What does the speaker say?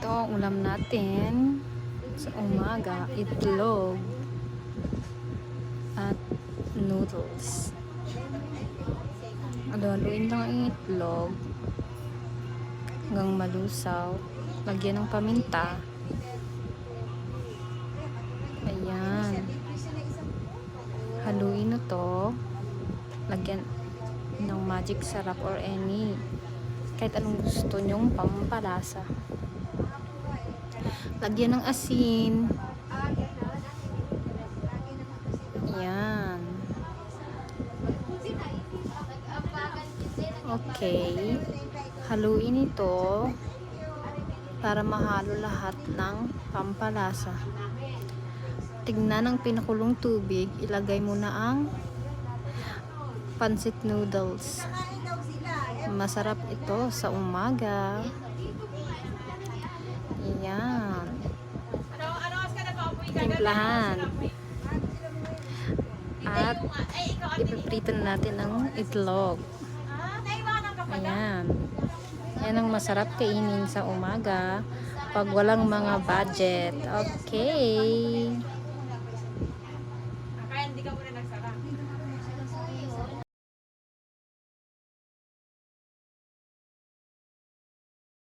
Ito ang ulam natin sa umaga, itlog at noodles. Haluin lang ang itlog hanggang malusaw. Lagyan ng paminta. Ayan. Haluin na to. Lagyan ng magic sarap or any kahit anong gusto nyong pampalasa. Lagyan ng asin. Ayan. Okay. Haluin ito para mahalo lahat ng pampalasa. Tignan ang pinakulong tubig. Ilagay mo na ang pancit noodles. Masarap ito sa umaga. Ayan. Timplahan. At ipiprito na natin ang itlog. Ayan. Yan ang masarap kainin sa umaga pag walang mga budget. Okay.